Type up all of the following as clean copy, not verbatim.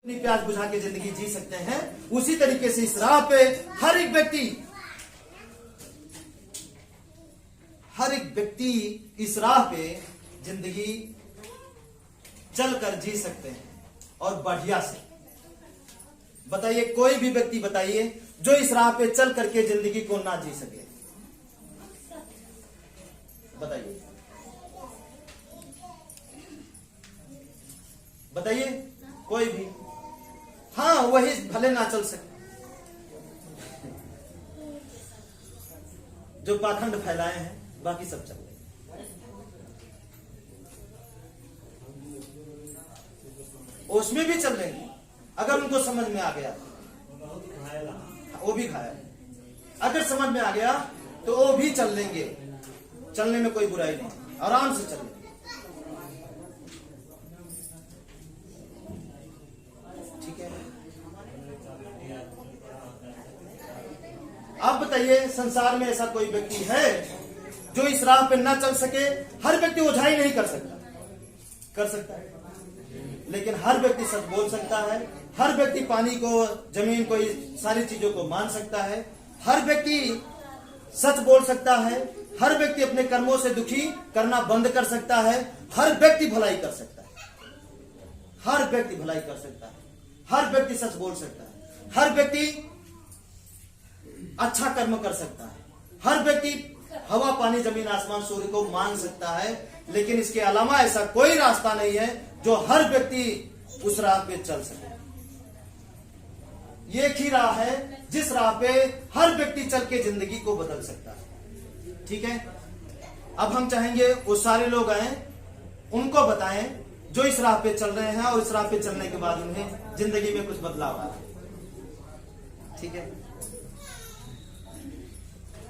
अपनी प्यास बुझा के जिंदगी जी सकते हैं, उसी तरीके से इस राह पे हर एक व्यक्ति इस राह पे जिंदगी चलकर जी सकते हैं और बढ़िया से। बताइए, कोई भी व्यक्ति बताइए जो इस राह पे चल करके जिंदगी को ना जी सके। बताइए बताइए, कोई भी। हाँ, वही भले ना चल सके, जो पाखंड फैलाए हैं, बाकी सब चल रहे। उसमें भी चल रहे, अगर उनको समझ में आ गया, वो भी खाया। अगर समझ में आ गया तो वो भी चल लेंगे, चलने में कोई बुराई नहीं, आराम से चल लेंगे। ठीक है, आप बताइए, संसार में ऐसा कोई व्यक्ति है जो इस राह पे ना चल सके? हर व्यक्ति ओझाई नहीं कर सकता, कर सकता है, लेकिन हर व्यक्ति सच बोल सकता है। हर व्यक्ति पानी को, जमीन को, सारी चीजों को मान सकता है। हर व्यक्ति सच बोल सकता है। हर व्यक्ति अपने कर्मों से दुखी करना बंद कर सकता है। हर व्यक्ति भलाई कर सकता है। हर व्यक्ति भलाई कर सकता है। हर व्यक्ति सच बोल सकता है। हर व्यक्ति अच्छा कर्म कर सकता है। हर व्यक्ति हवा, पानी, जमीन, आसमान, सूर्य को मान सकता है। लेकिन इसके अलावा ऐसा कोई रास्ता नहीं है जो हर व्यक्ति उस राह पे चल सके। एक ही राह है जिस राह पे हर व्यक्ति चल के जिंदगी को बदल सकता है। ठीक है, अब हम चाहेंगे वो सारे लोग आए, उनको बताएं जो इस राह पे चल रहे हैं और इस राह पे चलने के बाद उन्हें जिंदगी में कुछ बदलाव आया। ठीक है,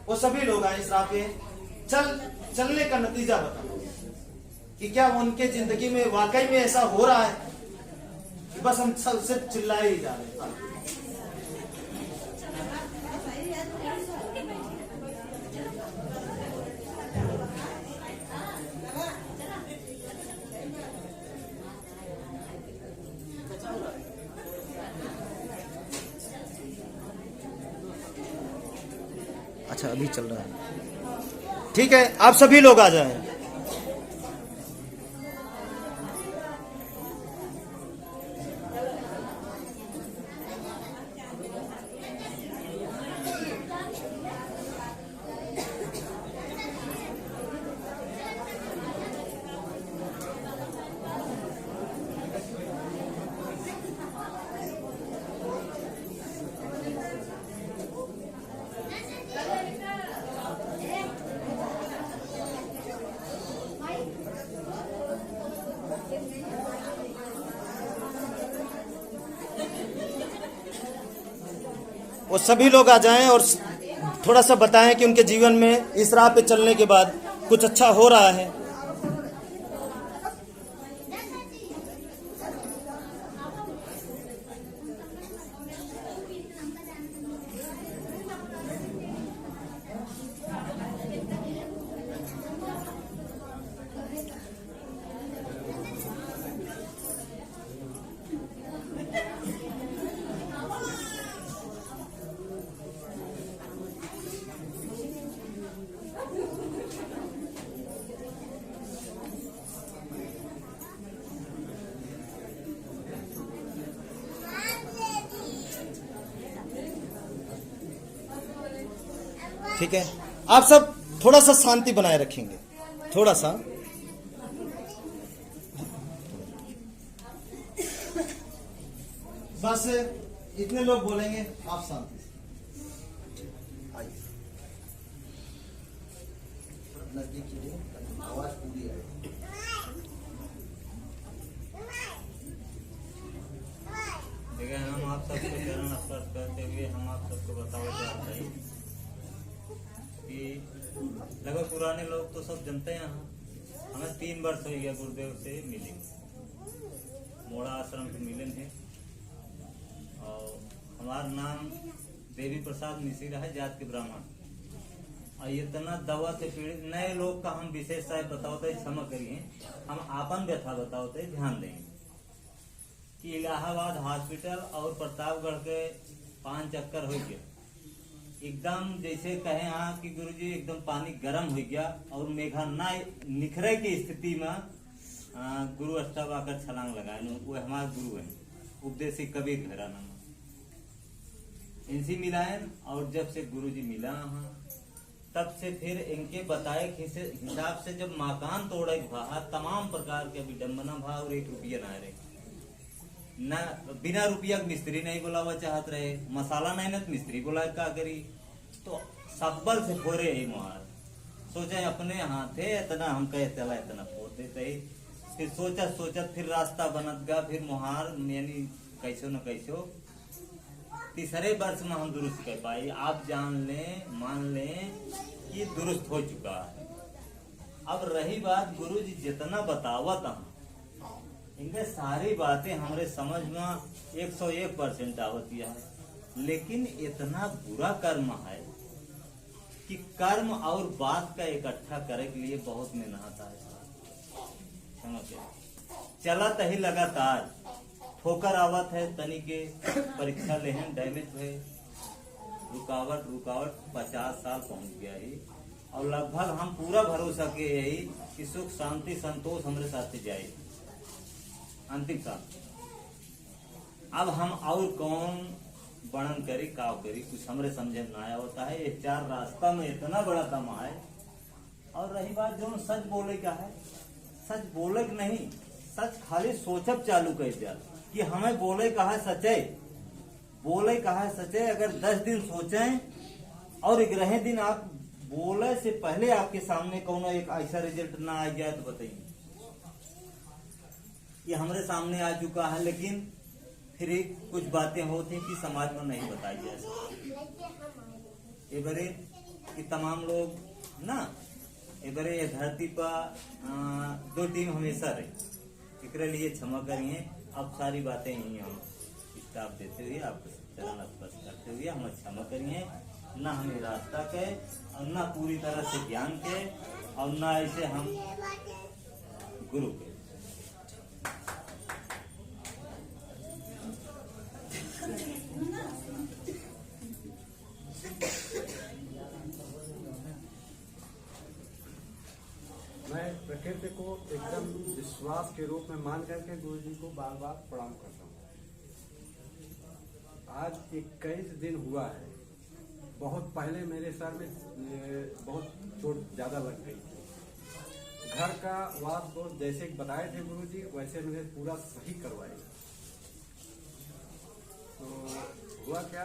वो सभी लोग आए इस राह पे, चलने का नतीजा बताओ कि क्या उनके जिंदगी में वाकई में ऐसा हो रहा है कि बस हम सिर्फ चिल्लाए ही जा रहे हैं। अच्छा, अभी चल रहा है। ठीक है, आप सभी लोग आ जाएं। वो सभी लोग आ जाएं और थोड़ा सा बताएं कि उनके जीवन में इस राह पे चलने के बाद कुछ अच्छा हो रहा है। ठीक है, आप सब थोड़ा सा शांति बनाए रखेंगे, थोड़ा सा। बस इतने लोग बोलेंगे, आप शांति से आइए, नजदीक कीजिए, आवाज पूरी आए। देखिए, हम आप सबको चरण स्पर्श करते हुए हम आप सबको बताओ चाहते हैं कि लगभग पुराने लोग तो सब जानते हैं। हमें 3 वर्ष हो गया गुरुदेव से मिले, मोड़ा आश्रम से मिले थे। और हमारा नाम देवी प्रसाद मिश्रा है, जात के ब्राह्मण। और इतना दवा से पीड़ित नए लोग का हम विशेषताएं बताओते, क्षमा करिए, हम आपन व्यथा बताओते, ध्यान देंगे। कि इलाहाबाद हॉस्पिटल और प्रतापगढ़ के 5 चक्कर हो गया, एकदम जैसे कहे हाँ कि गुरुजी एकदम पानी गर्म हो गया और मेघा ना निखरे की स्थिति में गुरु अष्टावक्र छलांग लगाए। वो हमारे गुरु है उपदेशी कबीर घेरा नाम, इनसे मिलाए। और जब से गुरुजी मिला हाँ तब से फिर इनके बताए हिसाब से जब मकान तोड़े भा तमाम प्रकार के विडम्बना भा और 1 रुपया ना रहे ना, बिना रुपया मिस्त्री नहीं बुलावा चाहत रहे, मसाला नहीं ना तो मिस्त्री बुलाए का करी, तो सब्बल से फोरे ही मुहार सोचे अपने हाथे इतना हम कहे चला इतना फोड़ देते ही। फिर सोचा फिर रास्ता बनत गा, फिर मुहार यानी कैसो न कैसो तीसरे वर्ष में हम दुरुस्त कर पाए। आप जान लें मान लें कि दुरुस्त हो चुका है। अब रही बात गुरुजी जितना बतावत हम इनके सारी बातें हमारे समझ में 101% आवती है, लेकिन इतना बुरा कर्म है कि कर्म और बात का इकट्ठा करे के लिए बहुत मेहनत है। समझे चलत ही लगातार ठोकर आवत है, तनी के परीक्षा लेहन डैमेज है, रुकावट 50 साल पहुंच गया ही। और लगभग हम पूरा भरोसा के यही कि सुख शांति संतोष हमारे साथ जाए अंतिम साल। अब हम और कौन वर्णन करी काव करी, कुछ हमरे समझे में आया होता है। ये 4 रास्ता में इतना बड़ा दमा है। और रही बात जो सच बोले का है, सच बोले नहीं, सच खाली सोचब चालू कर दिया कि हमें बोले कहा सचे, बोले कहा सचे। अगर 10 दिन सोचे और 11 दिन आप बोले से पहले आपके सामने कौन एक ऐसा रिजल्ट ना आ जाए तो बताइए। ये हमारे सामने आ चुका है, लेकिन फिर कुछ बातें होती कि समाज में नहीं बताई जा सकती। ये बड़े कि तमाम लोग ना ये बड़े धरती पर 2 टीम हमेशा रही, इसके लिए क्षमा करिए। अब सारी बातें यही हम स्टाफ देते हुए आपको चरण स्पर्श करते हुए हम क्षमा करिए। न हमें रास्ता के और न पूरी तरह से ज्ञान के और न ऐसे हम गुरु के। मैं प्रकृति को एकदम विश्वास के रूप में मान करके गुरु जी को बार बार प्रणाम करता हूँ। आज 21 दिन हुआ है। बहुत पहले मेरे सर में बहुत चोट ज्यादा लग गई थी। घर का वाद को जैसे बताए थे गुरु जी वैसे मैंने पूरा सही करवाया। तो हुआ क्या,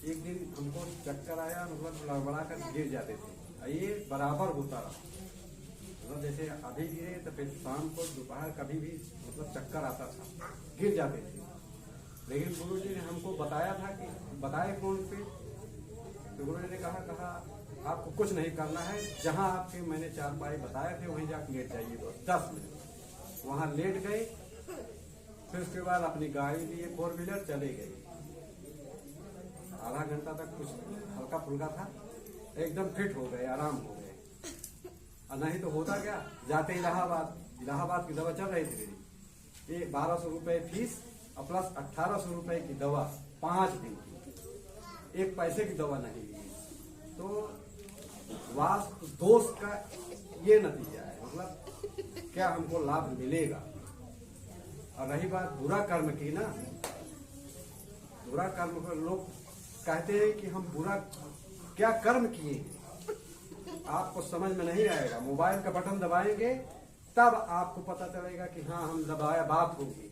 एक दिन हमको चक्कर आया, मतलब लड़बड़ा कर गिर जाते थे। ये बराबर होता रहा, मतलब जैसे अभी गिरे तो फिर शाम को दोपहर कभी भी मतलब चक्कर आता था, गिर जाते थे। लेकिन गुरु जी ने हमको बताया था कि बताए कौन पे, तो गुरु जी ने कहा आपको कुछ नहीं करना है, जहां आपके मैंने 4 पाए बताए थे वहीं जाकर लेट जाइए। बस 10 मिनट वहां लेट गए। फिर उसके बाद अपनी गाड़ी लिए 4 व्हीलर चले गए। आधा घंटा तक कुछ हल्का फुल्का था, एकदम फिट हो गए, आराम हो गए। और नहीं तो होता क्या, जाते इलाहाबाद की दवा चल रही थी मेरी, ये 1200 रुपए फीस और प्लस 1800 रुपए की दवा 5 दिन की, 1 पैसे की दवा नहीं ली। तो वास्तु दोष का ये नतीजा है, मतलब क्या हमको लाभ मिलेगा। और रही बात बुरा कर्म की ना, बुरा कर्म को लोग कहते हैं कि हम बुरा क्या कर्म किए हैं, आपको समझ में नहीं आएगा। मोबाइल का बटन दबाएंगे तब आपको पता चलेगा कि हाँ हम दबाया, बात होगी।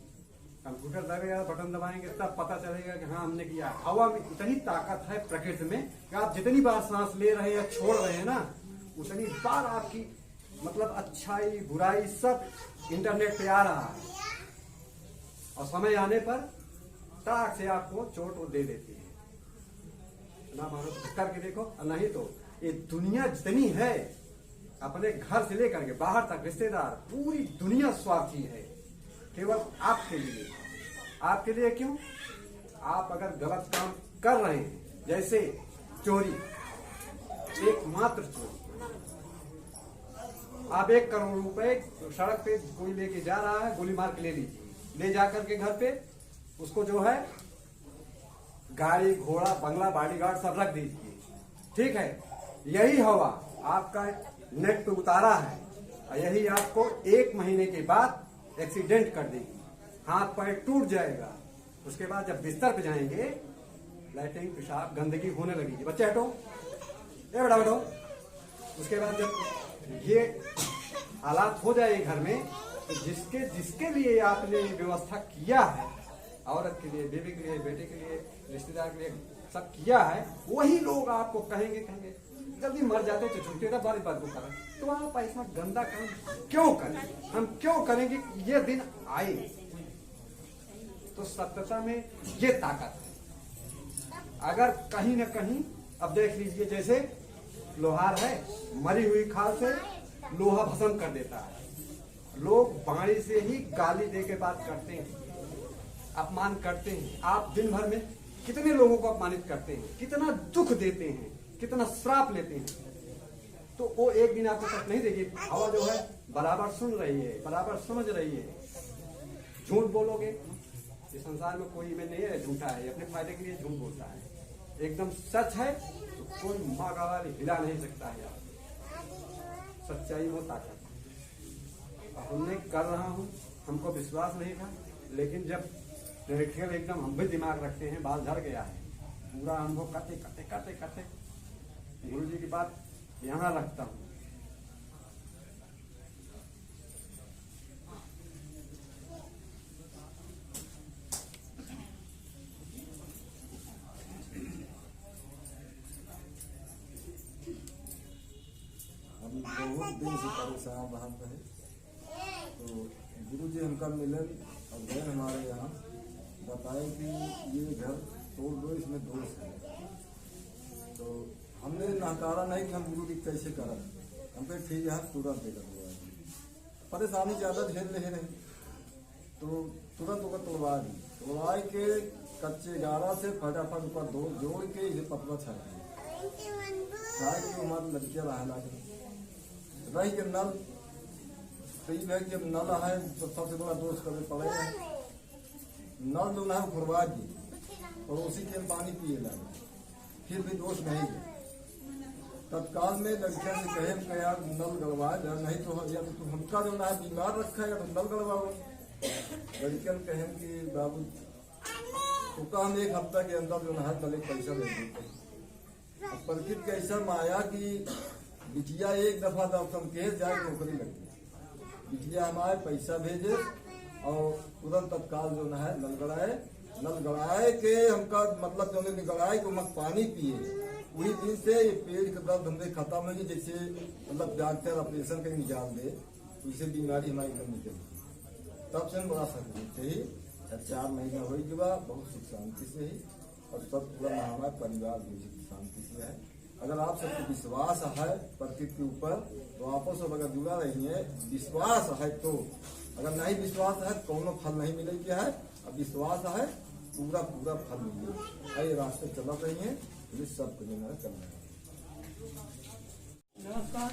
कंप्यूटर दबाएगा, बटन दबाएंगे तब पता चलेगा कि हाँ हमने किया। हवा में इतनी ताकत है प्रकृति में कि आप जितनी बार सांस ले रहे हैं या छोड़ रहे हैं ना, उतनी बार आपकी मतलब अच्छाई बुराई सब इंटरनेट पे आ रहा है। और समय आने पर ताक से आपको चोट दे देती है ना, मानो तो करके देखो। और नहीं तो ये दुनिया जितनी है, अपने घर से लेकर के बाहर तक रिश्तेदार, पूरी दुनिया स्वार्थी है केवल आपके लिए। आपके लिए क्यों? आप अगर गलत काम कर रहे हैं, जैसे चोरी, एकमात्र चोरी, आप 1 करोड़ रुपए सड़क पे कोई लेके जा रहा है, गोली मार के ले लीजिए, ले जाकर के घर पे उसको जो है गाड़ी घोड़ा बंगला बॉडीगार्ड सब रख दीजिए, ठीक है। यही हवा आपका नेट पे उतारा है और यही आपको 1 महीने के बाद एक्सीडेंट कर देगी, हाथ पैर टूट जाएगा। उसके बाद जब बिस्तर पे जाएंगे लैट्रिन पेशाब गंदगी होने लगेगी। बच्चे हटो, ये बेटा बैठो। उसके बाद जब ये हालात हो जाए घर में, तो जिसके लिए आपने व्यवस्था किया है, औरत के लिए, बीवी के लिए, बेटे के लिए, रिश्तेदार के लिए सब किया है, वही लोग आपको कहेंगे जल्दी मर जाते तो छुट्टी था बारी बात को करें, तो आप ऐसा गंदा काम क्यों करें? हम क्यों करेंगे? ये दिन आए तो सत्यता में ये ताकत है। अगर कहीं न कहीं अब देख लीजिए, जैसे लोहार है, मरी हुई खाल से लोहा भस्म कर देता है। लोग बाणी से ही गाली दे के बात करते हैं, अपमान करते हैं। आप दिन भर में कितने लोगों को अपमानित करते हैं, कितना दुख देते हैं, कितना श्राप लेते हैं। तो वो एक दिन आपको तक नहीं देगी। हवा जो है बराबर सुन रही है, बराबर समझ रही है। झूठ बोलोगे, इस संसार में कोई में नहीं है झूठा है, अपने फायदे के लिए झूठ बोलता है। एकदम सच है तो कोई माँ का वाली हिला नहीं सकता है। सच्चाई वो ताकत। हमने कर रहा हूँ, हमको विश्वास नहीं था, लेकिन जब प्रैक्टिकल एकदम हम भी दिमाग रखते हैं, बाल झड़ गया है पूरा। हमको करते गुरु जी की बात यहाँ रखता हूँ। अभी बहुत दिन से परेशान वहाँ पे है, तो गुरु जी हमका मिलन और गए हमारे यहाँ, बताए कि ये घर तोड़ दो, इसमें दोष है। तो हमने नकारा नहीं कि हम गुरु जी कैसे करें, हम कहे ठीक है तुरंत देकर हुआ। परेशानी ज़्यादा झेल रहे रहे तो तुरंत होकर तोड़वा के कच्चे गारा से फटाफट ऊपर जोड़ के ये पतला छा के हमारी लड़कियाँ रहा रही के नल तो ये है कि जब नल है तो सबसे बड़ा दोष करने पड़ेगा। नल जो है फुरवा दी और उसी के पानी पिए लगे, फिर भी दोष नहीं है। तत्काल में लड़कियां से कहे कि यार नल गड़वाए, नहीं तो या तो तुम हमका जो है बीमार रखा है या तुम नल गड़वाओ। लड़कियां कहें कि बाबू तो हम 1 हफ्ता के अंदर जो है पहले पैसा दे देते। प्रकृति के ऐसा माया की बिटिया एक दफा दर्शन के जाए नौकरी लगी, बिटिया हमारे पैसा भेजे और तुरंत तत्काल जो है नल गड़ाए के हमका मतलब जो गड़ाए को मत पानी पिए। वही दिन से ये पेट का दर्द हमने खत्म हो गई। जैसे मतलब डॉक्टर ऑपरेशन के निकाल दे उसे बीमारी हमारी एकदम निकल। तब से हम बड़ा सकते थे ही 4 महीना हो गया, बहुत सुख शांति से ही, और सब पूरा हमारा परिवार भी शांति से है। अगर आप सबको विश्वास है प्रकृति के ऊपर तो आप सब अगर जुड़ा रही है, विश्वास है तो। अगर नहीं विश्वास है तो कोनो फल नहीं मिलेगी है, अब विश्वास है पूरा फल मिलेगा। ये रास्ते चल रही है, ये सब करना है। नमस्कार।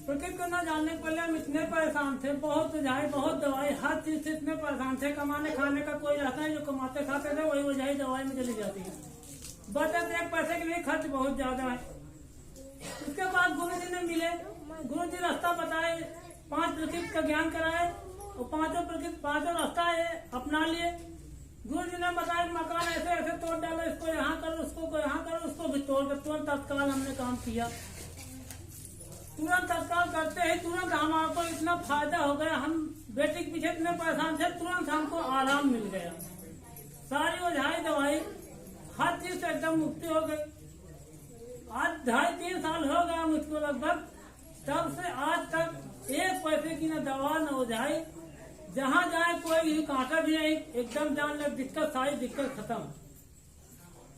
प्रकृति को न जानने के पहले हम इतने परेशान थे, बहुत जाए बहुत दवाई, हर चीज से इतने परेशान थे। कमाने खाने का कोई रहता है, जो कमाते खाते थे वही वजह दवाई में चली जाती है। बचत 1 पैसे के लिए खर्च बहुत ज्यादा है। उसके बाद गुरु जी ने मिले, गुरु जी रास्ता बताए, 5 प्रकृति का ज्ञान कराए और 5 रास्ता अपना लिए। गुरु जी ने बताया मकान ऐसे ऐसे तोड़ डालो, इसको यहाँ करो, उसको यहाँ करो, उसको भी तोड़ कर तुरंत तत्काल हमने काम किया। तुरंत तत्काल करते ही तुरंत हमको इतना फायदा हो गया। हम बेटे के पीछे इतने परेशान थे, तुरंत हमको आराम मिल गया। सारी ओझाई दवाई हर चीज से एकदम मुक्ति हो गई। आज 2.5-3 साल हो गया मुझको लगभग, तब से आज तक 1 पैसे की न दवा न ओझाई। जहाँ जाए कोई भी कांटा भी नहीं, एकदम जान ले दिक्कत, सारी दिक्कत खत्म।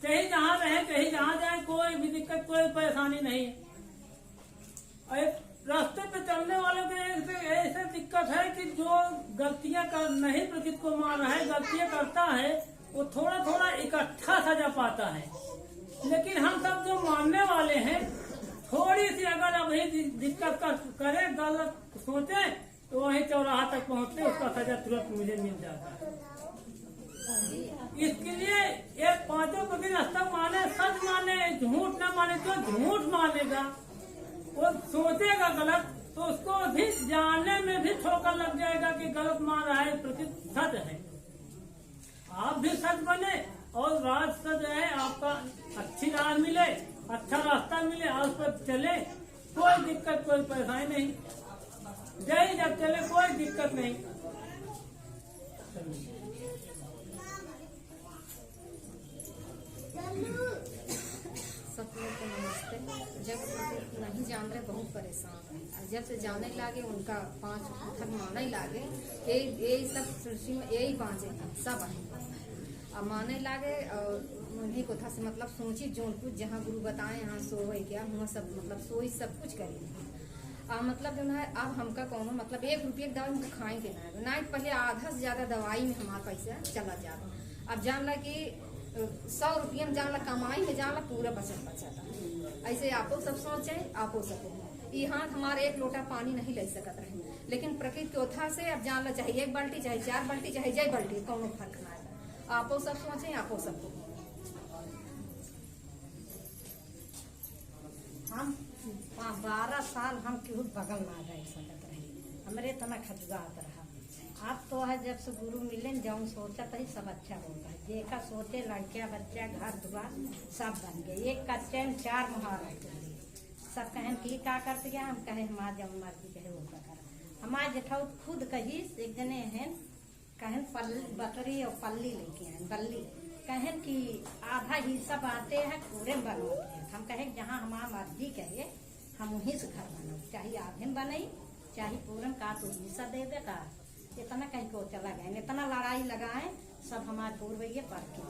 कहीं जहाँ रहे, कहीं जहाँ जाए, कोई भी दिक्कत, कोई परेशानी नहीं। रास्ते पे चलने वालों के ऐसे दिक्कत है कि जो गलतियां नहीं प्रकृति को मान रहा है, गलतियां करता है, वो थोड़ा थोड़ा इकट्ठा सजा पाता है। लेकिन हम सब जो मानने वाले हैं, थोड़ी सी अगर अभी दिक्कत करे, गलत सोचे, तो वहीं चौराहा तक पहुंचते, उसका सजा तुरंत मुझे मिल जाता है। इसके लिए एक 5% माने, सच माने, झूठ न माने। जो झूठ मानेगा वो सोचेगा गलत, तो उसको भी जानने में भी ठोकर लग जाएगा कि गलत मान रहा है, प्रकृति सच है। आप भी सच बने और रास्ता जो है आपका अच्छी राह मिले, अच्छा रास्ता मिले, और उस पर चले, कोई दिक्कत कोई परेशानी नहीं। जय जब चले कोई दिक्कत नहीं। सब लोग को नमस्ते। जब नहीं जान रहे बहुत परेशान है, और जब से जाने लागे उनका 5 थक माने लागे, यही सब सृष्टि में यही बाँचे सब है। अब माने लागे और उन्हीं को था से मतलब सोची जोन कुछ जहाँ गुरु बताए यहाँ सो है क्या वहाँ सब मतलब सोई सब कुछ करेंगे। मतलब जो है अब हमका कौनो मतलब 1 रुपये की दवाई हमको खाएंगे ना, पहले आधा से ज्यादा दवाई में हमारा पैसा चला जाता। अब जान ला कि 100 रुपये में जान ला कमाई में जान ला पूरा बचत बचाता। ऐसे आपो सब सोचे, आपो सब ये हाथ हमारे 1 लोटा पानी नहीं ले सकत रहे, लेकिन प्रकृति के ओथा से अब जान ला चाहे 1 बाल्टी चाहे 4 बाल्टी चाहे जय बाल्टी कौनो फर्क ना आएगा। आपो सब सोचे, आपो सबको हम 12 साल हम केहू बगल ना रह सकत रही, हमरे तना खजुआत रहा। अब तो है जब से गुरु मिले जौन सोचा ही सब अच्छा होगा। देखा सोचे लड़किया बच्चा घर दुआर सब बन गए। एक कच्चे में 4 मुहार सब कहें कि का करते गया, हम कहे हमार जब मर्जी कहे वो कर। हमारे जेठाऊ खुद कही एक जने हैं कहें बकरी और पल्ली लेके आए बल्ली, कहें कि आधा हिस्सा बांटे हैं पूरे में बनवाते हैं। हम कहे जहाँ हमारा मर्जी कहे हम वहीं से घर बनाओ, चाहे आधे में बनाई चाहे पूरन का तो हिस्सा दे दे का। इतना कहीं को चला गए, इतना लड़ाई लगाए सब हमारे पूर्वज पढ़ के।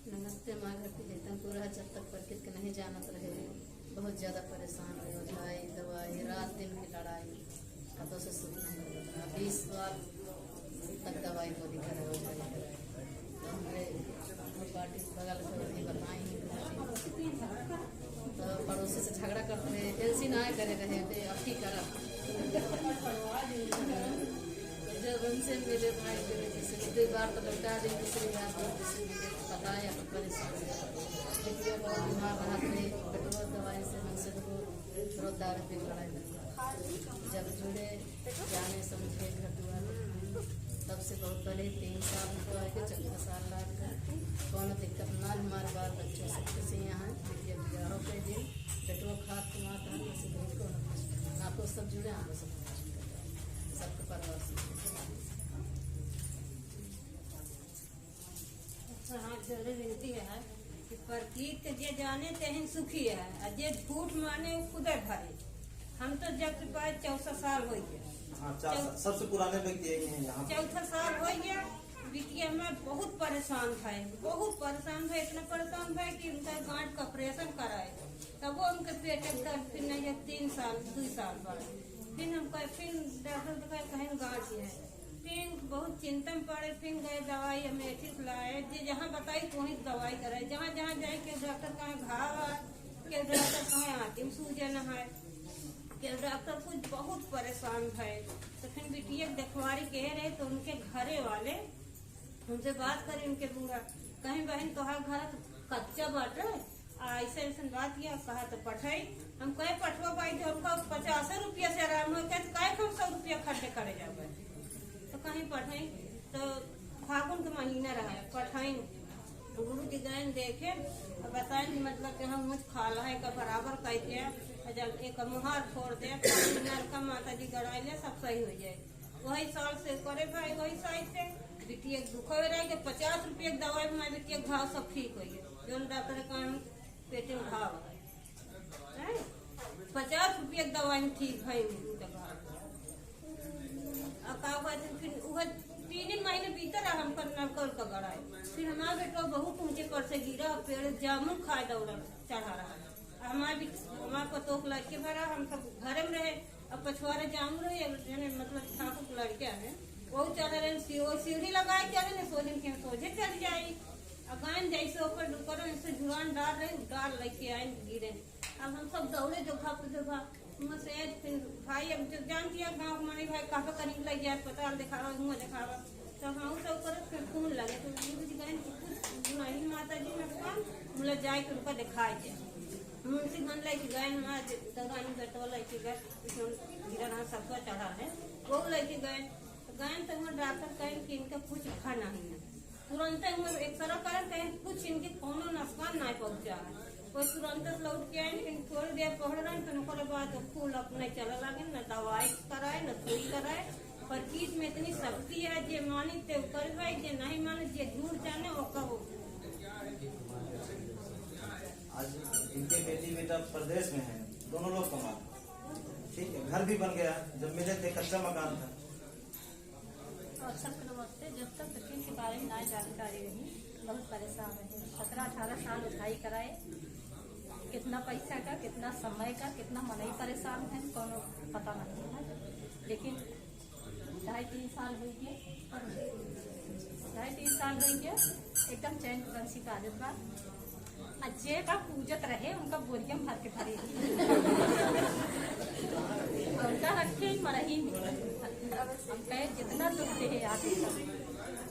नमस्ते। हमारे घर पे जैतनपुर है, जब तक प्रकृति के नहीं जानत रहे बहुत ज्यादा परेशान हो जाए। दवाई रात दिन की लड़ाई हाथों से सुख नहीं होता। 20 बार तक दवाई को दिखा हो जाए। तो हमारे पार्टी बगल में बताई तो पड़ोसी से झगड़ा करते रहे, एलसी ना करे रहे थे अब ठीक करा। जब उनसे मेरे भाई के जैसे 2 बार तो लौटा दी, दूसरी बार बताया तो परेशान देखिए बहुत बीमार रहा थे। पेट्रोल दवाई से हमसे तो दारू पे लड़ाई लगी। जब जुड़े जाने समझे घर दुआर तब से बहुत पहले 3 साल को आए 14 साल लाग कौन दिक्कत ना हमारे बाल बच्चों से खुशी यहाँ बिहारों के दिन पेट्रोल खाद माता किसी को आपको सब जुड़े हम सबके परिवार से। हाँ जरूर विनती है कि प्रकृति जे जाने तेहन सुखी है, और जे झूठ माने वो खुदे भरे। हम तो जब से पाए 14 साल हो गया। हाँ, सबसे पुराने व्यक्ति यही हैं यहाँ। 14 साल हो गया। बिटिया में बहुत परेशान था, बहुत परेशान था, इतना परेशान था कि उनका गांठ का ऑपरेशन कराए तब वो उनके पेट दर्द फिर नहीं 3 साल 2 साल बाद फिर हम फिर डॉक्टर दिखाए कहें गांठ है। फिर बहुत चिंता में पड़े, फिर गए दवाई अमेठी लाए, जहाँ बताई वहीं दवाई कराए। जहाँ जहाँ जाए के डॉक्टर कहें घाव है, के डॉक्टर कहें आतिम सूजन है, के डॉक्टर कुछ बहुत परेशान थे। तो फिर बिटिया देखवारी कह रहे तो उनके घरे वाले उनसे बात करें, उनके बूढ़ा कहीं बहन तोहार घर कच्चा बाटे ऐसे ऐसे बात किया, कहा तो पठाई। हम कहे पठवा पाई थे उनका 50 रुपया से आराम हो कहे कहे हम 100 रुपया खर्चे करे जाए तो कहीं पठाई। तो फागुन के महीना रहा पठाई, गुरु जी गए देखे बताए मतलब कि हम मुझ खाला है का बराबर कहते जब एक मुहार छोड़ दे नलका माता जी गड़ाई ले सब सही हो जाए। वही साल से करे भाई वही साइड से बिटिया दुख रहे 50 रुपये की दवाई में बिटिया घाव सब ठीक हो गया। जो डॉक्टर कहा पेटे में घाव है 50 रुपये की दवाई में ठीक है। फिर वह 3 महीने बीते रहा हमको नलकल का गड़ाई। फिर हमारा बेटा बहुत ऊंचे पर से गिरा, पेड़ जामुन खाए दौड़ा चढ़ा रहा। हमारे पतोक लड़के भरा, हम सब घर में रहे। अब पछुआरे जामुन रहे मतलब ठाकुर लड़के है वो चल रहे सीढ़ी लगाए चल रहे सोजन के सोझे चल जाये। अगान जैसे ऊपर डुकर झुरान डाल रहे डाल लेके आए गिरे अब हम सब दौड़े जोखा पे जोखा से फिर भाई अब जो जान दिया गाँव हमारे भाई काफी करीब लग गया अस्पताल दिखावा हुआ दिखावा तो हम सब कर फिर खून लगे तो गुरु जी गए नहीं माता जी में कौन बोला जाए के उनका दिखाए थे मुंशी गन लेके गए हमारे दगानी बेटवा लेके गए गिरा सबका चढ़ा है वो लेके गए तो वहाँ डॉक्टर कहें कि इनका कुछ खाना नहीं है तुरंत एक्सरा करें कहें कुछ इनके कोनो नुकसान नहीं पहुँचा है कोई तुरंत लौट के आए लेकिन थोड़ी देर पढ़ रहे हैं तो बाद फूल अपने चला लगे न दवाई कराए न सुई कराए पर कीट में इतनी शक्ति है जे मानी ते कर भाई जे नहीं माने जे दूर जाने वो कहो आज इनके बेटी बेटा प्रदेश में है, दोनों लोग कमा, ठीक है, घर भी बन गया, जब मिले थे कच्चा मकान था। और सबको नमस्ते। जब तक बच्चों के बारे में नई जानकारी रही बहुत परेशान रहे। 17-18 साल उठाई कराए, कितना पैसा का, कितना समय का, कितना मनई परेशान है कोनो पता नहीं है। लेकिन 2.5-3 साल हो गए, 2.5-3 साल हो गए एकदम चैन बंसी का आदत बा। जे का पूजत रहे उनका बोरियम भर के भरे उनका रखे मरही में हम कहे जितना दुख दे आगे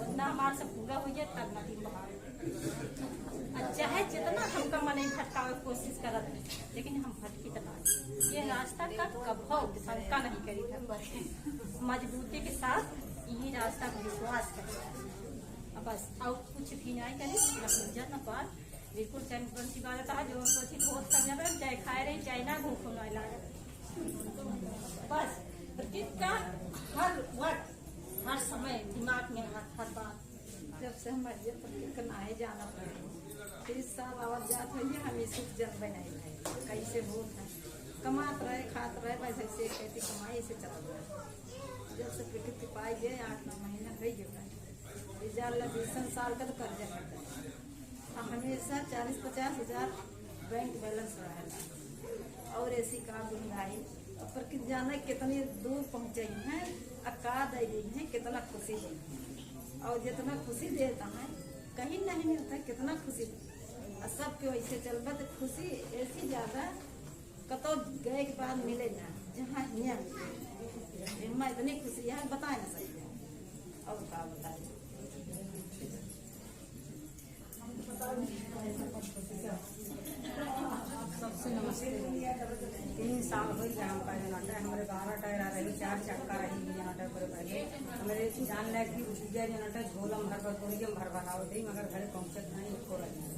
उतना हमारे से पूरा हो जाए तब नदी बहार चाहे जितना हमका मन भटकावे कोशिश करत लेकिन हम भटकी तना ये रास्ता का कभो शंका नहीं करी मजबूती के साथ ये रास्ता को विश्वास करें बस और कुछ भी नहीं करे न पूजा न पाठ बिल्कुल चैनसी बात था जो सोची बहुत समझ चाहे खाए रहे चाहे ना भूख नहीं लगा बस का हर वक्त हर समय दिमाग में हर बात जब से हम नहाए जाना पड़े 30 साल आवाज जात हुई हमें सुख जन बनाए कैसे भूख है कमात रहे खात रहे बस ऐसे खेती कमाई से चल रहा जब से पिटी पाई गए 8-9 महीना हो गए 20 साल का तो कर्जा करता है हमेशा 40-50 हजार बैंक बैलेंस रहेगा और ऐसी काम बुंदाई पर कि जाना कितनी दूर पहुँचे हैं अका दे गई है कितना खुशी है और जितना खुशी देता है कहीं नहीं मिलता कितना खुशी और सबके वैसे चलबा तो खुशी ऐसी ज्यादा कतो गए के बाद मिले ना जहाँ यहाँ इतनी खुशी है बता ना सकते और क्या बताए सबसे नमस्ते 3 साल हो गया हम जनता हमारे 12 टायर आ रही 4 चक्का रही जनता पर पहले हमारे जान लायक की उठिया जनता झोलम भर भर बोरियम भर बनाओ दी मगर घरे पहुंचत नहीं को रही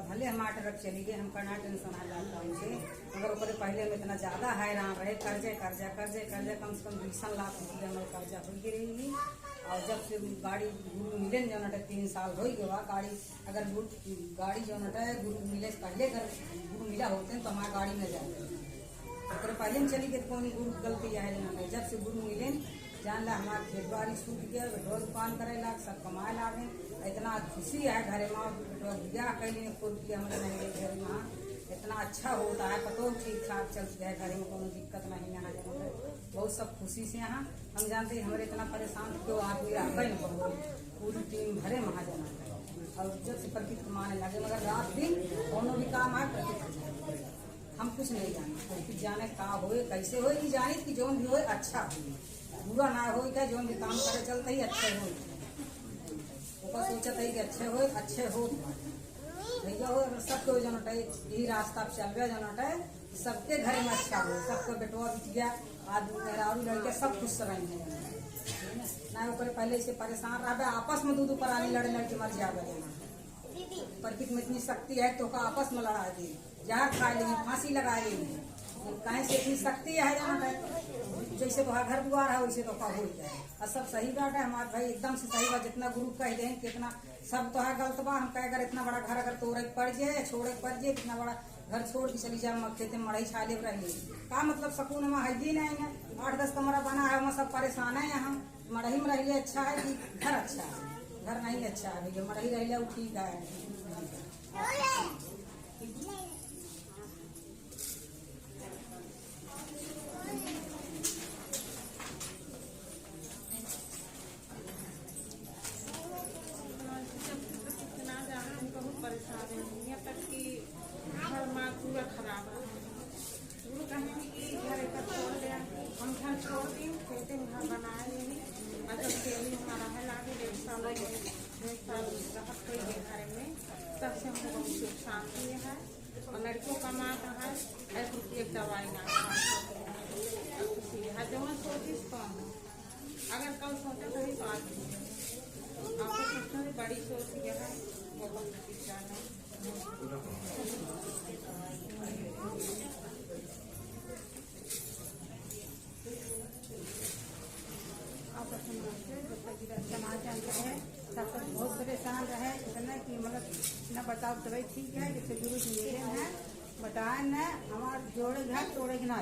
भले हम आटरक चली गए हम करना टेंशन आ जाता उनसे मगर ऊपर पहले में इतना ज्यादा हैरान रहे कर्जे कम से कम 20 लाख रुपये हमारे कर्जा हो गई और जब से गाड़ी गुरु मिले जो नट 3 साल हो गया गाड़ी अगर गाड़ी जो नट गुरु मिले पहले अगर गुरु मिला होते तो हमारे गाड़ी में जाते तो पहले में चली गई कौन गुरु गलती है जब से गुरु मिले जान ला हमारे खेत बाड़ी सूख गया बेटवा दुकान करे लाग सब कमाए लागे इतना खुशी है घरे माँ बेटवा बिया कैली हमारे नहीं घर में इतना अच्छा होता है पतो ठीक ठाक चलती है घरे में कोनो दिक्कत नहीं यहाँ बहुत सब खुशी से यहाँ हम जानते हैं हमारे इतना परेशान क्यों आदमी आगे न बहुत पूरी टीम भरे महाजन और जब से प्रतीत कमाने लगे मगर रात दिन कोनो भी काम आए प्रतीत हम कुछ नहीं जाने कुछ जाने का हो कैसे हो जाने की जो भी हो अच्छा हो बुरा ना हो क्या जो भी काम करे चलते ही अच्छे हो ऊपर सोचते है कि अच्छे हो भैया हो सबको जनट यही रास्ता चल रहा जनट सबके घर में अच्छा हो सबको बेटवा बिटिया आदमी और लड़के सब खुश रहेंगे ना ऊपर पहले से परेशान रहा आपस में दूध पर आने लड़े लड़के मर जाए प्रकृति में इतनी शक्ति है तो आपस में लड़ा दी जहर खा लेंगे फांसी लगा लेंगे कहीं से इतनी शक्ति है जनट जैसे वहाँ घर द्वार है वैसे तो हो जाए और सब सही बात है हमारे भाई एकदम से सही बात जितना गुरु कह दें कितना सब तो है गलत बा हम कह अगर इतना बड़ा घर अगर तोड़े पड़ जाए छोड़े पड़ जाए इतना बड़ा घर छोड़ के चली जाए खेते में मड़ई छाले रही का मतलब सकून में है ही नहीं है 8-10 कमरा बना है वहाँ सब परेशान है यहाँ मड़ही में रह अच्छा है कि घर अच्छा है घर नहीं अच्छा है भैया मड़ही रह वो ठीक है परेशान है यहाँ तक कि हर माँ से हमको बहुत सुख शांति है। और लड़कों का माँ का है 1 रुपये दवाई ना खुशी है जो मैं सोचिस कौन अगर कल सोचे तो ही बात आपको सोचना भी बड़ी सोच यह है बहुत शिक्षा है। समाज अंतर है सब कुछ बहुत परेशान रहे इतना कि मतलब न बताओ दवाई ठीक है जैसे गुरु जी मिले हैं बताए न हमारे जोड़े घर तोड़े के ना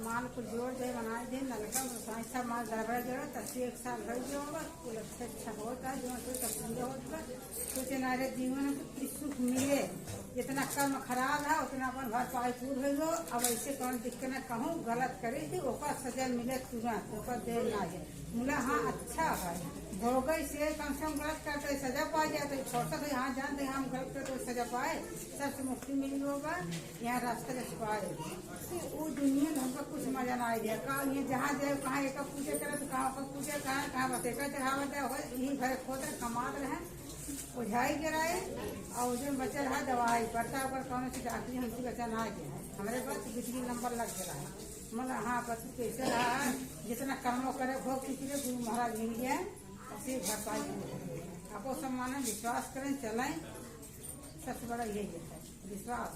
माल को जोड़ दे बनाए दे नलका सब माल गड़बड़ा जोड़ा 1 साल रह गया होगा कुल अच्छा होता जो पूरा होता सोचे नारे जीवन में कुछ सुख मिले जितना कर्म खराब है उतना अपन भरपाई पूर्ण हो गो। अब ऐसे कौन दिक्कत न कहूँ गलत करे थी ओका सजा मिले तुरंत ओका देर ना जाए मुला हाँ अच्छा है भोगई से कम से कम गलत करते सजा पा जाते छोटा तो यहाँ जानते हम गलत करते सजा पाए सबसे मुक्ति मिली होगा यहाँ रास्ते से पाए वो दुनिया में हमको कुछ मजा ना आएगा कहाँ ये जहाँ जाए कहाँ एक पूजा करे तो कहाँ पूजा कहाँ बतेगा चढ़ावत है यही भर खोद कमात रहे ओझाई गिराए और जो बचा रहा दवाई पड़ता पर कौन सी डॉक्टरी हमसे बचा ना गया हमारे पास बिजली नंबर लग गया है मतलब हाँ बस कैसे रहा जितना कर्मों करे भोग पिछले गुरु महाराज मिल गया ऐसे भरपाई आपको सम्मान विश्वास करें चलें सबसे बड़ा यही है विश्वास।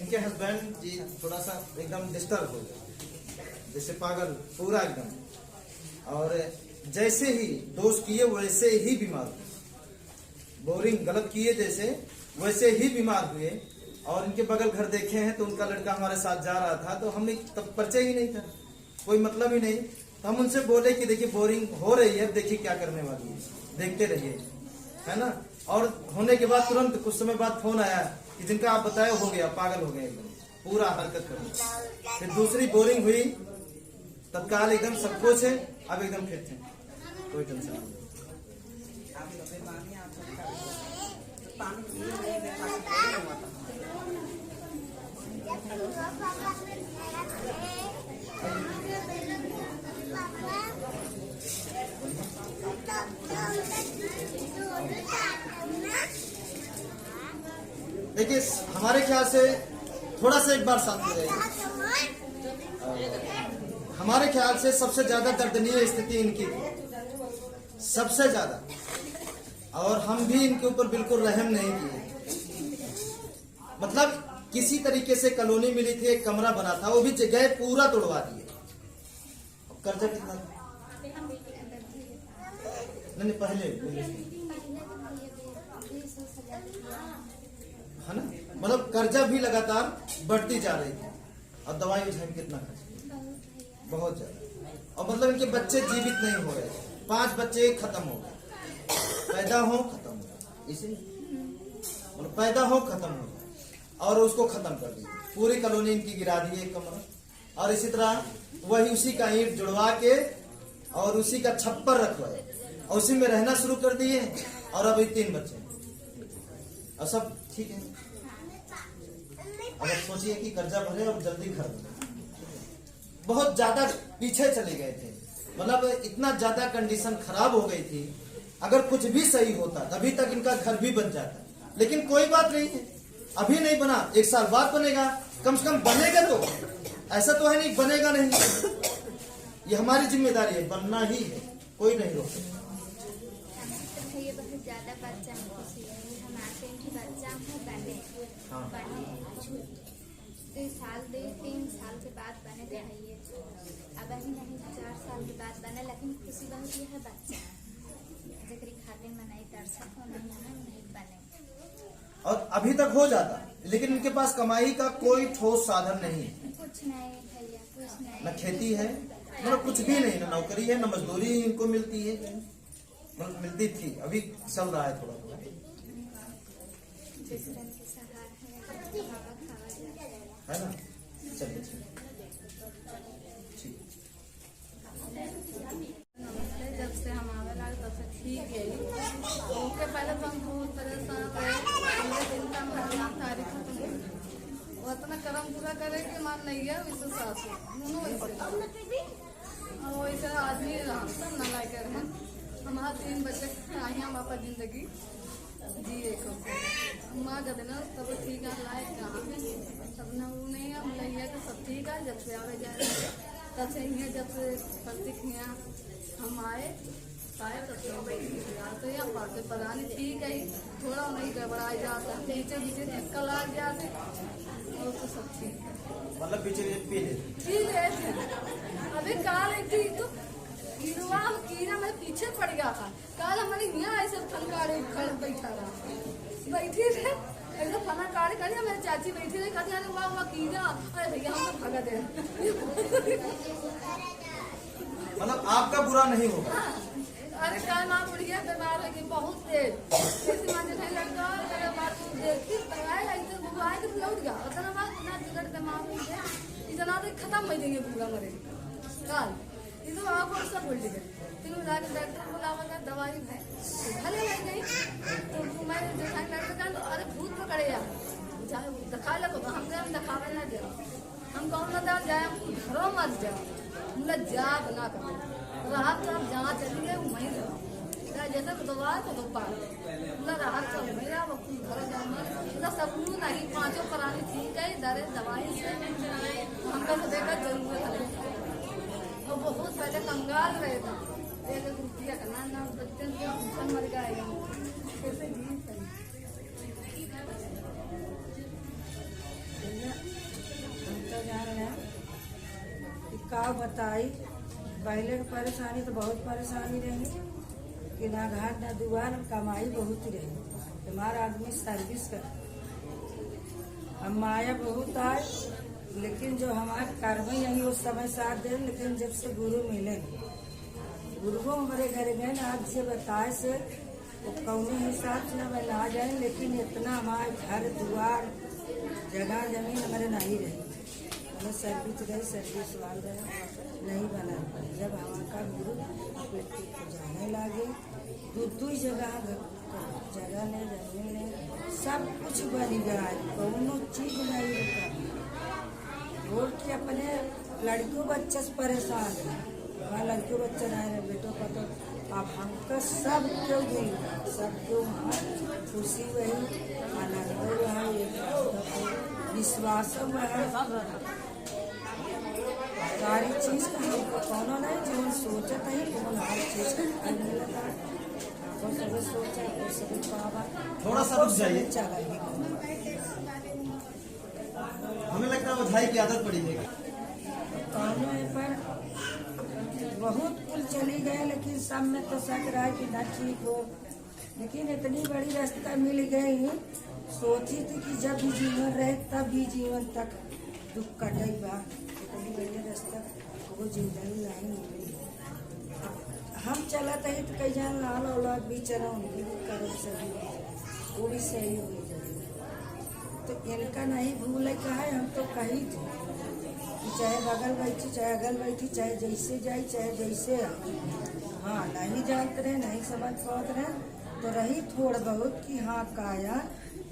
इनके हस्बैंड जी थोड़ा सा एकदम डिस्टर्ब हो गए जैसे पागल पूरा एकदम और जैसे ही दोष किए वैसे ही बीमार हुए बोरिंग गलत किए जैसे वैसे ही बीमार हुए। और इनके बगल घर देखे हैं तो उनका लड़का हमारे साथ जा रहा था तो हमने तब परिचय ही नहीं था कोई मतलब ही नहीं तो हम उनसे बोले कि देखिए बोरिंग हो रही है देखिए क्या करने वाली है देखते रहिए है ना। और होने के बाद तुरंत कुछ समय बाद फोन आया कि जिनका आप बताए हो गया पागल हो गया एकदम पूरा हरकत कर फिर दूसरी बोरिंग हुई तत्काल एकदम सब कुछ है अब एकदम फिट है कोई टेंशन नहीं। देखिए हमारे ख्याल से थोड़ा सा एक बार साथ में जाइए। हमारे ख्याल से सबसे ज्यादा दर्दनीय स्थिति इनकी थी सबसे ज्यादा और हम भी इनके ऊपर बिल्कुल रहम नहीं किए मतलब किसी तरीके से कॉलोनी मिली थी एक कमरा बना था वो भी जगह पूरा तोड़वा दिए। कर्जा कितना नहीं पहले है ना मतलब कर्जा भी लगातार बढ़ती जा रही थी और दवाई उठाई कितना खर्च बहुत ज्यादा और मतलब इनके बच्चे जीवित नहीं हो रहे 5 बच्चे खत्म हो गए पैदा हो खत्म हो इसे मतलब पैदा हो खत्म हो और उसको खत्म कर दिया पूरी कॉलोनी इनकी गिरा दी एक कमरा और इसी तरह वही उसी का ईंट जुड़वा के और उसी का छप्पर रखवाए और उसी में रहना शुरू कर दिए और अभी 3 बच्चे और सब ठीक है। अगर सोचिए कि कर्जा भरे और जल्दी घर बने बहुत ज्यादा पीछे चले गए थे मतलब इतना ज्यादा कंडीशन खराब हो गई थी अगर कुछ भी सही होता तभी तक इनका घर भी बन जाता लेकिन कोई बात नहीं है अभी नहीं बना 1 साल बाद बनेगा कम से कम बनेगा तो ऐसा तो है नहीं बनेगा नहीं ये हमारी जिम्मेदारी है बनना ही है कोई नहीं रोक सकता। ये बहुत ज्यादा बच्चा हम खुशी है हम आते हैं कि बच्चा हम बने बने 2 साल 3 साल के बाद बने चाहिए अब नहीं 4 साल के बाद बने लेकिन खुशी बहुत ये है बच्चा जकरी खाते मनाई दर्शक हो नहीं बने और अभी तक हो जाता लेकिन इनके पास कमाई का कोई ठोस साधन नहीं है कुछ नहीं भैया कुछ नहीं न खेती है मतलब कुछ भी नहीं न नौकरी है न मजदूरी इनको मिलती है मतलब मिलती थी, अभी चल रहा है थोड़ा थोड़ा, जिस रंग की सहार है हवा खावा जाए। है ना। चलिए ठीक। नमस्ते। जब से हम आवे लगे तब से ठीक है। उसके पहले तो हम बहुत परेशान रहे। पहले दिन का हमारा तारीख खत्म हो गई। वो इतना कर्म पूरा करे कि मान नहीं है विश्व सासू दोनों वैसे और वैसे आदमी सब न लायक रहे। हमारा 3 बच्चे आई हम आपका जिंदगी जिए को माँ जब ना तब ठीक है लायक कहाँ तब न वो नहीं है मिलैया तो सब ठीक है। जब से आवे जाए तब से यहाँ जब से प्रतीक यहाँ हम आए पाए तब से आते हैं बातें परानी ठीक है। थोड़ा नहीं घबराए जाता पीछे पीछे धक्का लग जाते और तो सब ठीक है। मतलब पीछे पी लेते। ठीक है। अभी काल एक थी तो कीड़ा कीड़ा मेरे पीछे पड़ गया था। काल हमारे यहाँ ऐसे फनकारे खड़े बैठा रहा बैठी थे एकदम फना काढ़े कर मेरी चाची बैठी रही कहती अरे वाह वाह कीड़ा अरे भैया हम तो भगा दे। मतलब आपका बुरा नहीं होगा। अरे काय माँ बुढ़िया बीमार है कि बहुत तेज ऐसी माँ जो नहीं लगता मेरे बात देखी बनाए ऐसे बुआए तो लौट गया उतना बात इतना टिकट बीमार हुई है इतना तो खत्म हो जाएंगे पूरा मरे काल ये तो आप और सब बोल गए। फिर जाकर डॉक्टर बुलावा दवाई है भले लग गई तो मैं जो है डॉक्टर का अरे भूत पकड़े यार दिखा लो तो हम दिखावे ना जाओ हम कौन ना जाए घरों मत जाओ मतलब जा बना कर राहत तो आप जहाँ चली गए वहीं रहो जैसे दवा तो दो पार मतलब राहत तो मेरा वो घर जाना मतलब सब नहीं 5 प्राणी ठीक है दरे दवाई से हमका तो देखा जरूरत है। और बहुत पहले कंगाल रहे था 1 रुपया करना ना बच्चे भूषण मर गए कैसे जी हम तो जा रहे हैं कि का बताई पहले की परेशानी तो बहुत परेशानी रही कि ना घर ना दुआर कमाई बहुत रही। हमारा आदमी सर्विस कर हम माया बहुत आए लेकिन जो हमारे कर्म यही उस समय साथ दे लेकिन जब से गुरु मिले गुरुओं हमारे घर गए ना आप से बताए से वो कौने हिसाब से मैं ना जाए लेकिन इतना हमारे घर दुआर जगह जमीन हमारे नहीं रही हमें सर्विस रहे सर्विस वाल रहे नहीं बना पाए। जब हमारा गुरु बेटी को जाने लगे दू जगह ने जमीन ने सब कुछ बन गया कोनो चीज नहीं रुका। वोट के अपने लड़कियों बच्चे से परेशान है वहाँ लड़कियों बच्चे नहीं रहे बेटों का तो अब हमका सब क्यों मिल सब क्यों खुशी वही आनंद वहाँ विश्वास वहाँ सारी चीज का हमको कोनो नहीं जो सोचा था ही कौन हर चीज का मिलता वो सब सोचा वो सब पावा थोड़ा सा रुक जाइए। चला हमें लगता है वो झाई की आदत पड़ी है। कोनो पर बहुत कुल चली गए लेकिन सब में तो शक रहा कि ना ठीक हो लेकिन इतनी बड़ी रास्ता मिल गई सोची थी कि जब भी जीवन रहे तब भी जीवन तक दुख कटे बा इतनी बड़ी रास्ता वो जिंदगी नहीं मिली। हम चलते ही तो कई जान लाल औलाद भी चला उनकी भी कर्म सही वो भी सही हो जाए तो इनका नहीं भूल है हम तो कही थे कि चाहे बगल बैठी चाहे अगल बैठी चाहे जैसे जाए चाहे जैसे हाँ नहीं जानते रहे नहीं समझ पाते रहे तो रही थोड़ा बहुत कि हाँ काया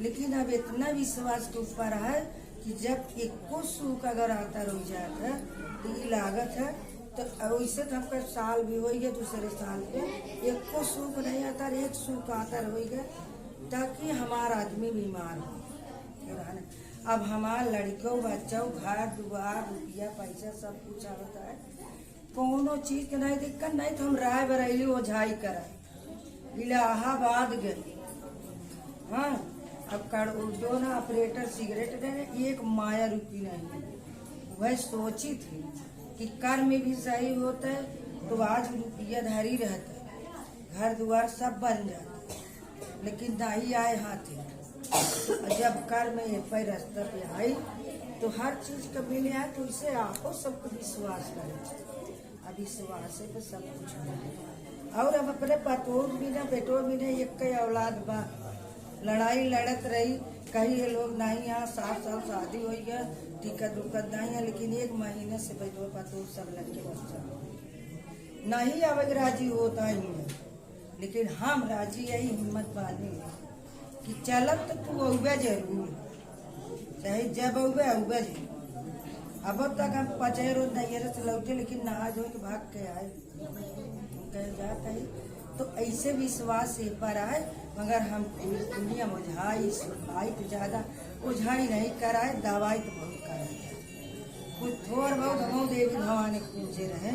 लेकिन अब इतना विश्वास के ऊपर है कि जब एको सुख अगर आता रह जाता है तो ये लागत है तो वैसे तो हमका साल भी हो गया दूसरे साल पे एको सुख नहीं आता एक सुख आता रह गया ताकि हमारा आदमी बीमार हो। अब हमारे लड़कों बच्चों घर दुआर रुपया पैसा सब कुछ होता है कोनो चीज के नहीं दिक्कत नहीं तो हम राय बरेली ओझाई करा इलाहाबाद गए हाँ अब दो ना ऑपरेटर सिगरेट देने 1 माया रुपी नहीं वह सोची थी कि कर्म भी सही होता है तो आज रुपया धारी रहता है घर दुआर सब बन जाता है लेकिन नहीं आए हाथी और जब कर्म ये पे रास्ता पे आई तो हर चीज का मिले है तो इसे आपको सबको विश्वास करे अब विश्वास है तो सब कुछ और अब अपने पतोह भी ना बेटो भी ना एक के औलाद बा। लड़ाई लड़त रही, कहीं ये लोग नहीं यहाँ 7 साल शादी हुई है, टिकट उकट नहीं है, लेकिन 1 महीने से बेटो पतोह सब लड़के बच्चा नहीं अब राजी होता ही है। लेकिन हम राजी यही हिम्मत वाले हैं कि चलत तो तू अउबे जरूर, चाहे जब अउबे अउबे जरूर। अब तक हम 5 रोज नैयर से लौटे, लेकिन नहा धो के भाग के आए। जाता है तो ऐसे विश्वास से पर आए, मगर हम दुनिया में ओझाई सुझाई तो ज्यादा ओझाई नहीं कराए, दवाई तो बहुत कराए। कुछ थोड़ बहुत हम देवी भवानी पूछे रहे,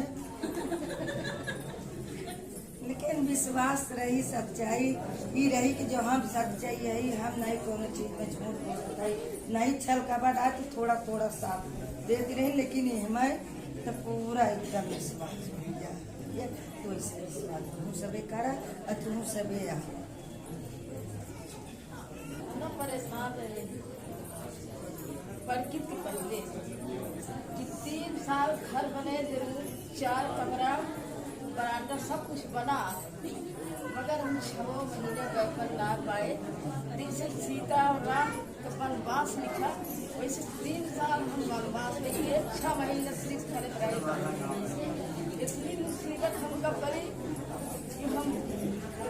लेकिन विश्वास रही, सच्चाई ही रही कि जो हम सच्चाई यही, हम नहीं कोनो चीज में झूठ बोलता है, नहीं छल कपट आए तो थोड़ा थोड़ा साथ देती रही, लेकिन हमें तो पूरा एकदम विश्वास हो गया। तो ऐसे विश्वास तुम सबे करा और तुम सबे आ परेशान रहे पर कितने पहले कि 3 साल घर बने जरूर, 4 कमरा बरामदा सब कुछ बना, मगर हम 6 महीने बैठकर ना पाए। जैसे सीता और राम का वनवास लिखा, वैसे 3 साल हम वनवास लेके 6 महीने सिर्फ खरीद रहे। इतनी मुसीबत हमका पड़ी कि हम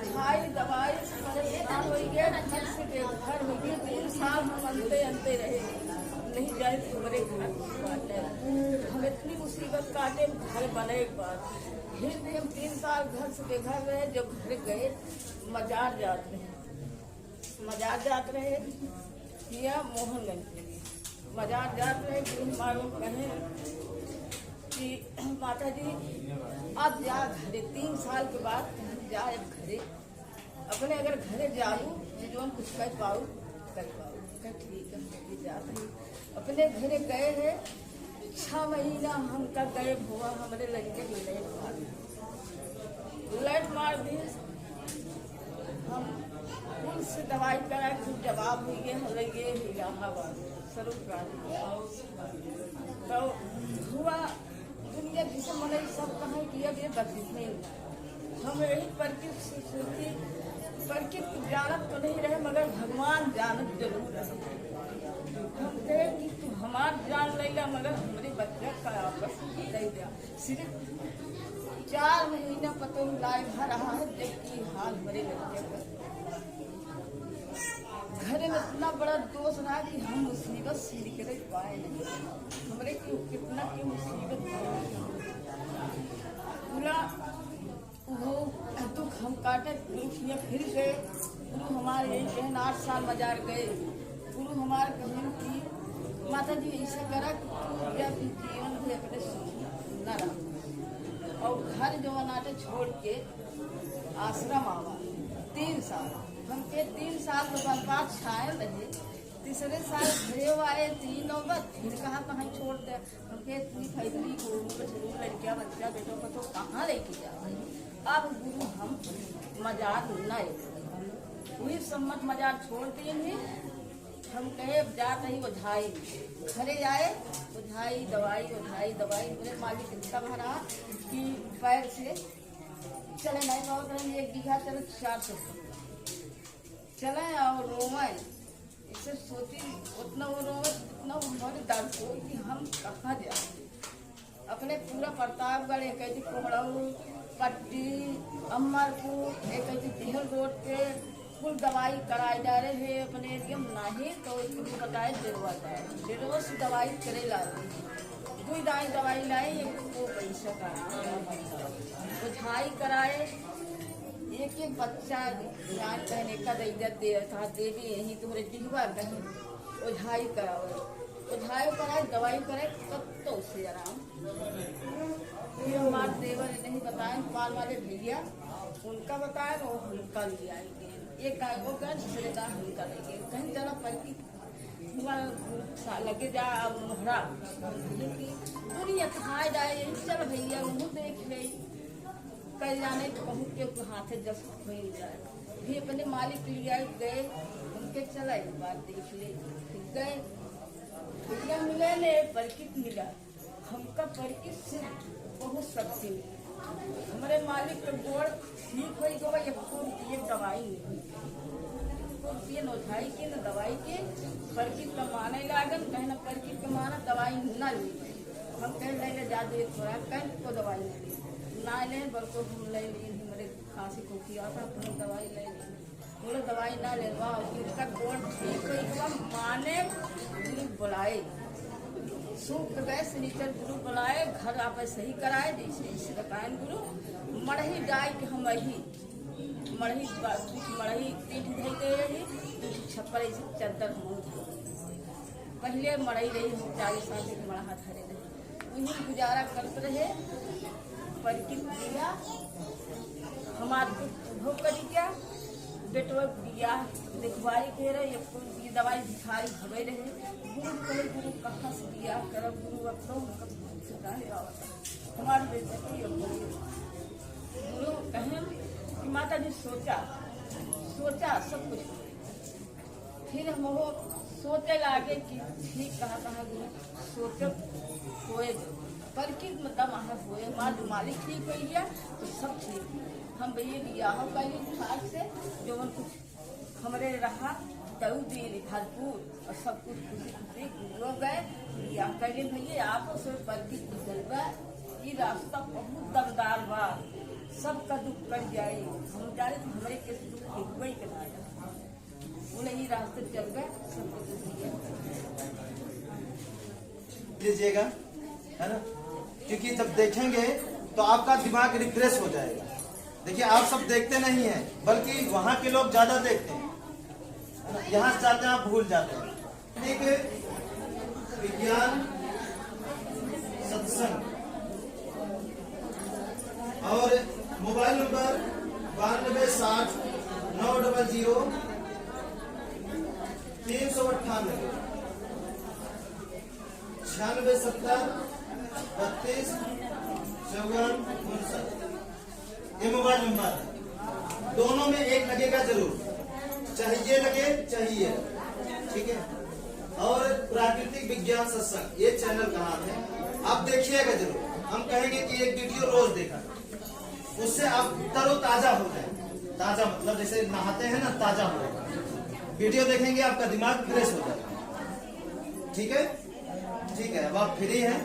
खाई दवाई से परेशान हो गए, घर से बेघर हो गए। 3 साल हम अंते रहे, नहीं जाए हमारे घर। हम इतनी मुसीबत काटे, घर बने एक बार, फिर भी हम 3 साल घर से बेघर रहे। जब घर गए मजार जाते रहे या मोहनगंज के लिए मजार जाते रहे। कि हमारे कहें कि माता जी अब जा घरे, 3 साल के बाद जाए घरे, अपने अगर घरे जाऊँ जो हम कुछ कर पाऊँ ठीक है जाते ही। अपने घरे गए हैं, 6 महीना हमका गए हुआ, हमारे लड़के की लाइट मार दी। हम पुल से दवाई करा, कुछ जवाब हुई है, हम लगे इलाहाबाद स्वरूप तो हुआ। दुनिया जिसे मैंने सब कहा कि अब ये बदलित नहीं। हम यही परकित जानत तो नहीं रहे, मगर भगवान जानत जरूर रहे। हम कहे कि तू हमार जान ले ला, मगर हमारे बच्चा का आपस दे दिया। सिर्फ 4 महीना पतो लाए भर रहा है, जबकि हाल हमारे बच्चे का घर में इतना बड़ा दोष रहा कि हम मुसीबत से निकल पाए नहीं। हमारे कितना की मुसीबत पूरा वो दुख हम काटे। गुरु फिर गए, गुरु हमारे यही कहन 8 साल मजार गए। गुरु हमारे कहन की माता जी ऐसे करा कि जीवन भी अपने न रहा, और घर जो नाटे छोड़ के आश्रम आवा। 3 साल हम के 3 साल तो बर्बाद छाए रहे। तीसरे साल घरे आए 3 नौबत, फिर कहाँ छोड़ दे। हम के इतनी फैसली गुरु लड़कियाँ बच्चा बेटों को तो कहाँ लेके जा। अब गुरु हम मजार नहीं हुई सम्मत मजार छोड़ दिए हैं। हम कहे जात नहीं ओझाई, घरे जाए ओझाई दवाई। मेरे मालिक इतना भरा कि पैर से चले नहीं पाओ, 1 बीघा चले 400 चले और रोवे। इसे सोची उतना वो रोवे, उतना हमारे दर्द हो कि हम कहाँ जाए। अपने पूरा प्रतापगढ़, एक कहती कोहड़ऊ, पट्टी, अमरपुर, एक कहती बिहल रोड पे कुल दवाई कराए जा रहे हैं। अपने एरिया में नहीं तो बताए डेढ़वा से दवाई करे ला रही। 2 दाई दवाई लाई, 1 पैसा का ओझाई कराए। एक बच्चा जान कहने का इज्जत दे था, देवी यही तुम्हारे दिखवा कहीं ओझाई कराए दवाई कराए, तब तो उससे आराम। ये हमारे देवर नहीं बताए, पाल वाले भैया उनका बताए, वो उनका ले आएंगे। एक वो का दूसरे का उनका लेंगे। कहीं जरा पलकी लगे जा मोहरा दुनिया खाए जाए। चल भैया मुँह देख ले, कल जाने तो कहूँ के हाथे जब मिल जाए। भी अपने मालिक लिया गए, उनके चला एक बार देख ले। फिर गए भैया मिले ले, परकित मिला। हमका परकित से बहुत शक्ति मिली। हमारे मालिक का गोड़ ठीक हो गया, ये दवाई नहीं रुपये नोझाई के न दवाई के परकित कमाने लागन कहे न परकित कमाना दवाई न ली। हम कह ले जा दे थोड़ा कह को दवाई ले ली ना ले बल्कि हम ले ली मेरे खांसी को किया था अपनी दवाई ले ली बोले दवाई ना लेवा उनका गोड़ ठीक हो माने बुलाए सूख गए सनीचर गुरु बुलाए घर आप सही कराए जैसे इसे बताए गुरु मढ़ी गाय के हम वही मढ़ी मढ़ी पीठ धैते रही छप्पर ऐसे चद्दर हम पहले मढ़ी रही हम 40 साल से मढ़ा धरे रहे उन्हीं गुजारा करते रहे परिकित दिया हमारे भोग करी क्या बेटो दिया दिखवाई के रहे ये दवाई भिखारी भवे रहे गुरु कहे गुरु कहाँ से दिया कर गुरु अपना हमारे बेटे को गुरु कहें कि माता जी सोचा सब कुछ फिर हम वो सोचे लागे कि ठीक कहा गुरु सोचो होए पर कि मतलब वहाँ होए माँ मालिक ठीक हो गया तो सब ठीक हम भैया लिया हो पहले खाद से जो कुछ हमारे रहा दऊ दिन भरपूर और सब कुछ खुशी खुशी गुरु गए लिया पहले भैया आप उसे परकित निकल गए ये रास्ता बहुत दमदार बा सबका दुख कर जाए हम जाने तो हमारे के दुख ठीक वही कराया बोले ये रास्ते चल गए सब लीजिएगा है ना क्योंकि जब देखेंगे तो आपका दिमाग रिफ्रेश हो जाएगा। देखिए आप सब देखते नहीं हैं बल्कि वहाँ के लोग ज्यादा देखते हैं यहाँ से जाते हैं आप भूल जाते हैं। एक विज्ञान सत्संग और मोबाइल नंबर 9260 900 398 9670 32 54 59 ये मोबाइल नंबर है। दोनों में एक लगेगा जरूर चाहे ये लगे चाहे ये ठीक है। और प्राकृतिक विज्ञान सत्संग ये चैनल का नाम है आप देखिएगा जरूर। हम कहेंगे कि एक वीडियो रोज देखा उससे आप तरोताजा हो जाए। ताजा मतलब जैसे नहाते हैं ना ताजा हो जाए। वीडियो देखेंगे आपका दिमाग फ्रेश हो जाएगा ठीक है। अब आप फ्री हैं